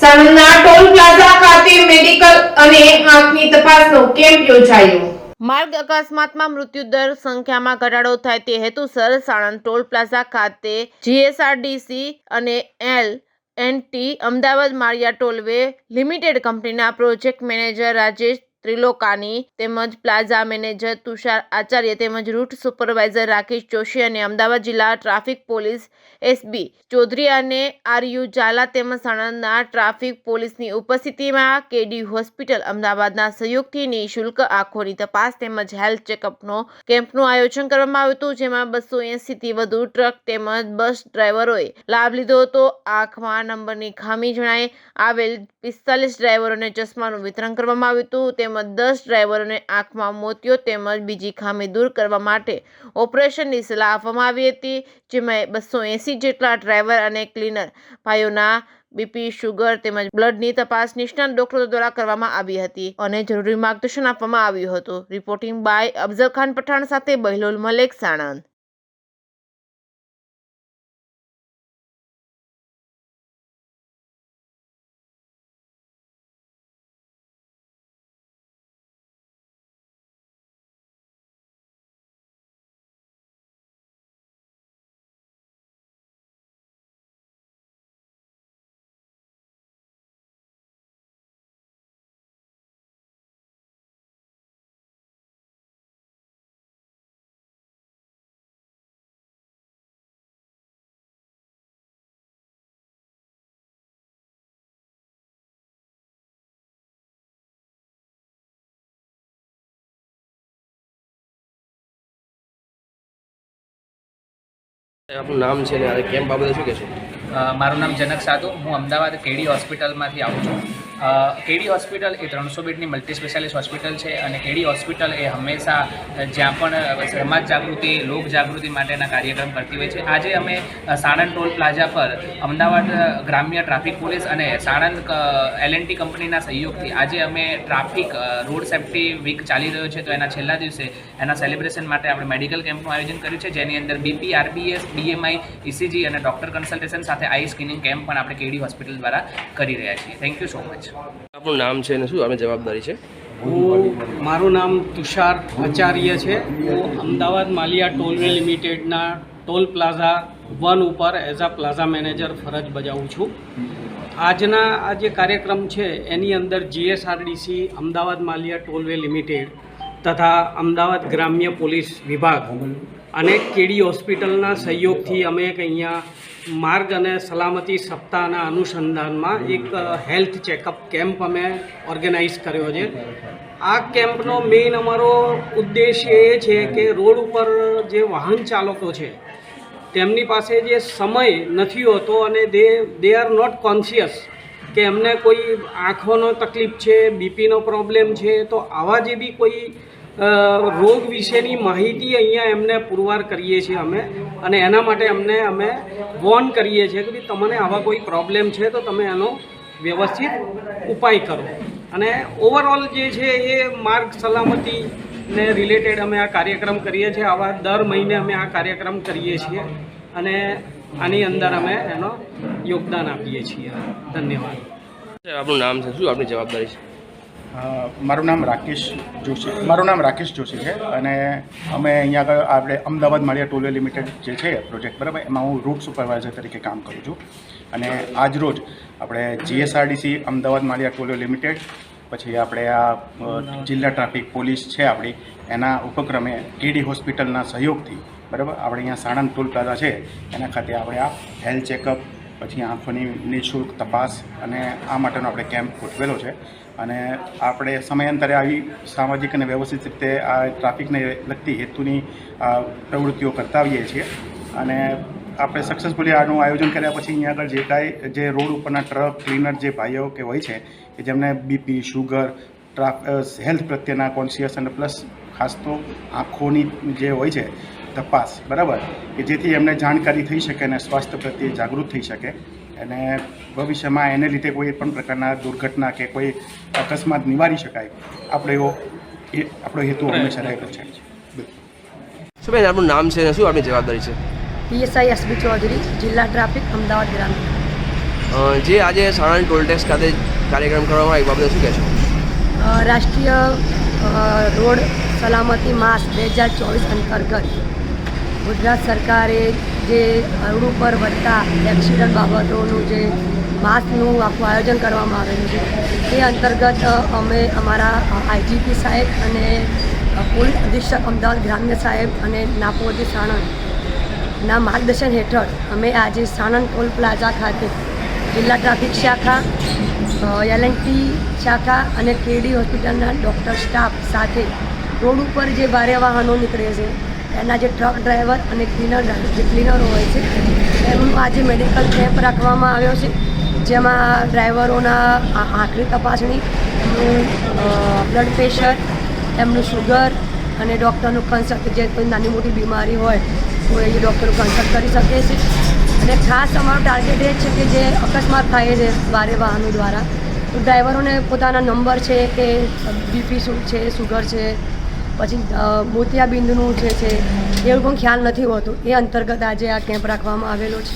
સાણંદના toll plaza ખાતે medical અને આંખની તપાસનો કેમ્પ યોજાયો। માર્ગ અકસ્માતમાં મૃત્યુદર સંખ્યામાં ઘટાડો થાય તે હેતુસર સાણંદ ટોલ પ્લાઝા ખાતે જીએસઆરટીસી અને L&T અમદાવાદ માળિયા ટોલવે લિમિટેડ કંપનીના પ્રોજેક્ટ મેનેજર રાજેશ ત્રિલોકાની તેમજ પ્લાઝા મેનેજર તુષાર આચાર્ય તેમજ રૂટ સુપરવાઇઝર રાકેશ જોશી અને અમદાવાદ જિલ્લા ટ્રાફિક પોલીસ એસબી ચૌધરી અને આરયુ ઝાલા તેમજ સાણંદના ટ્રાફિક પોલીસની ઉપસ્થિતિમાં કેડી હોસ્પિટલ અમદાવાદના સહયોગથી નિઃશુલ્ક આંખોની તપાસ તેમજ હેલ્થ ચેકઅપનો કેમ્પનું આયોજન કરવામાં આવ્યું હતું, જેમાં 280થી વધુ ટ્રક તેમજ બસ ડ્રાઈવરોએ લાભ લીધો હતો। આંખમાં નંબરની ખામી જણાઈ આવેલ 45 ડ્રાઈવરોને ચશ્માનું વિતરણ કરવામાં આવ્યું હતું તેમજ 10 ડ્રાઈવરોને આંખમાં મોતિયો તેમજ બીજી ખામી દૂર કરવા માટે ઓપરેશનની સલાહ આપવામાં આવી હતી, જેમાં 280 જેટલા ડ્રાઈવર અને ક્લીનર ભાઈઓના બીપી, શુગર તેમજ બ્લડની તપાસ નિષ્ણાત ડોક્ટરો દ્વારા કરવામાં આવી હતી અને જરૂરી માર્ગદર્શન આપવામાં આવ્યું હતું। રિપોર્ટિંગ બાય અફઝલ ખાન પઠાણ સાથે બહિલોલ મલેક, સાણંદ। આપનું નામ છે ને આ કેમ્પ બાબતે શું કહેશો? મારું નામ જનક સાધુ, હું અમદાવાદ કેડી હોસ્પિટલમાંથી આવું છું। કેડી હોસ્પિટલ એ 300 બેડની મલ્ટી સ્પેશિયાલિસ્ટ હોસ્પિટલ છે અને કેડી હોસ્પિટલ એ હંમેશા જ્યાં પણ સમાજ જાગૃતિ, લોક જાગૃતિ માટેના કાર્યક્રમ કરતી હોય છે। આજે અમે સાણંદ ટોલ પ્લાઝા પર અમદાવાદ ગ્રામ્ય ટ્રાફિક પોલીસ અને સાણંદ L&T કંપનીના સહયોગથી આજે અમે ટ્રાફિક રોડ સેફ્ટી વીક ચાલી રહ્યો છે, તો એના છેલ્લા દિવસે એના સેલિબ્રેશન માટે આપણે મેડિકલ કેમ્પનું આયોજન કર્યું છે, જેની અંદર બીપી, RBS, BMI, ECG અને ડૉક્ટર કન્સલ્ટેશન સાથે આઈ સ્કેનિંગ કેમ્પ પણ આપણે કેડી હોસ્પિટલ દ્વારા કરી રહ્યા છીએ। Thank you so much. આપનું નામ છે ને શું આપની જવાબદારી છે? મારું નામ તુષાર આચાર્ય છે। હું અમદાવાદ માલિયા ટોલવે લિમિટેડના ટોલ પ્લાઝા 1 ઉપર એઝ અ પ્લાઝા મેનેજર ફરજ બજાવું છું। આજના આ જે કાર્યક્રમ છે એની અંદર જીએસઆરટીસી અમદાવાદ માલિયા ટોલવે લિમિટેડ તથા અમદાવાદ ગ્રામ્ય પોલીસ વિભાગ અને કેડી હોસ્પિટલના સહયોગથી અમે એક અહીંયા માર્ગ અને સલામતી સપ્તાહના અનુસંધાનમાં એક હેલ્થ ચેકઅપ કેમ્પ અમે ઓર્ગેનાઇઝ કર્યો છે। આ કેમ્પનો મેઇન અમારો ઉદ્દેશ્ય એ છે કે રોડ ઉપર જે વાહન ચાલકો છે તેમની પાસે જે સમય નથી હોતો અને દે આર નોટ કોન્શિયસ કે એમને કોઈ આંખોનો તકલીફ છે, બીપીનો પ્રોબ્લેમ છે, તો આવા જે બી કોઈ રોગ વિશેની માહિતી અહીંયા એમને પુરવાર કરીએ છીએ અમે અને એના માટે અમે વોર્ન કરીએ છીએ કે ભાઈ તમને આવા કોઈ પ્રોબ્લેમ છે તો તમે એનો વ્યવસ્થિત ઉપાય કરો અને ઓવરઓલ જે છે એ માર્ગ સલામતીને રિલેટેડ અમે આ કાર્યક્રમ કરીએ છીએ। આવા દર મહિને અમે આ કાર્યક્રમ કરીએ છીએ અને આની અંદર અમે એનો યોગદાન આપીએ છીએ। ધન્યવાદ। આપનું નામ છે શું આપની જવાબદારી છે? મારું નામ રાકેશ જોશી છે અને અમે અહીંયા આગળ આપણે અમદાવાદ માળિયા ટોલવે લિમિટેડ જે છે પ્રોજેક્ટ, બરાબર, એમાં હું રૂટ સુપરવાઇઝર તરીકે કામ કરું છું અને આજ રોજ આપણે જીએસઆરટીસી અમદાવાદ માળિયા ટોલવે લિમિટેડ પછી આપણે આ જિલ્લા ટ્રાફિક પોલીસ છે આપણી એના ઉપક્રમે કેડી હોસ્પિટલના સહયોગથી, બરાબર, આપણે અહીંયા સાણંદ ટોલ પ્લાઝા છે એના ખાતે આપણે આ હેલ્થ ચેકઅપ પછી આંખોની નિઃશુલ્ક તપાસ અને આ માટેનો આપણે કેમ્પ ગોઠવેલો છે અને આપણે સમયાંતરે આવી સામાજિક અને વ્યવસ્થિત રીતે આ ટ્રાફિકને લગતી હેતુની પ્રવૃત્તિઓ કરતા આવીએ છીએ અને આપણે સક્સેસફુલી આનું આયોજન કર્યા પછી અહીંયા આગળ જે કાંઈ જે રોડ ઉપરના ટ્રક ક્લીનર જે ભાઈઓ કે હોય છે કે જેમને બીપી, શુગર, હેલ્થ પ્રત્યેના કોન્શિયસ અને પ્લસ ખાસ તો આંખોની જે હોય છે તપાસ, બરાબર, કે જેથી એમને જાણકારી થઈ શકે અને સ્વાસ્થ્ય પ્રત્યે જાગૃત થઈ શકે અને ભવિષ્યમાં એને લીધે કોઈ પણ પ્રકારના દુર્ઘટના કે કોઈ અકસ્માત નિવારી શકાય, આપણો હેતુ હંમેશા રહેલો છે। શું બેન આપનું નામ છે ને શું આપની જવાબદારી છે? PSI SB ચૌધરી, જિલ્લા ટ્રાફિક, અમદાવાદ ગ્રામ્ય। જે આજે સાણંદ ટોલ ટેક્સ ખાતે કાર્યક્રમ કરવામાં આવ્યો બાબતે શું કહેશો? રાષ્ટ્રીય રોડ સલામતી માસ 2024 અંતર્ગત ગુજરાત સરકારે જે રોડ ઉપર વધતા એક્સિડન્ટ બાબતોનું જે માસનું આખું આયોજન કરવામાં આવેલું છે તે અંતર્ગત અમે અમારા આઈજીપી સાહેબ અને પોલીસ અધિક્ષક અમદાવાદ ગ્રામ્ય સાહેબ અને નાપોદી સાણંદના માર્ગદર્શન હેઠળ અમે આજે સાણંદ ટોલ પ્લાઝા ખાતે જિલ્લા ટ્રાફિક શાખા એલએનટી શાખા અને કેડી હોસ્પિટલના ડૉક્ટર સ્ટાફ સાથે રોડ ઉપર જે ભારે વાહનો નીકળે છે એના જે ટ્રક ડ્રાઈવર અને ક્લીનરો હોય છે એમનું આજે મેડિકલ કેમ્પ રાખવામાં આવ્યો છે, જેમાં ડ્રાઈવરોના આંખની તપાસણી, એમનું બ્લડ પ્રેશર, એમનું શુગર અને ડૉક્ટરનું કન્સલ્ટ, જે કોઈ નાની મોટી બીમારી હોય તો એ ડૉક્ટરનું કન્સલ્ટ કરી શકે છે. અને ખાસ અમારું ટાર્ગેટ એ છે કે જે અકસ્માત થાય છે ભારે વાહનો દ્વારા, તો ડ્રાઈવરોને પોતાના નંબર છે કે બીપી શું છે, શુગર છે, પછી મોતિયાબિંદનું છે એ લોકોને ખ્યાલ નથી હોતો. એ અંતર્ગત આજે આ કેમ્પ રાખવામાં આવેલો છે.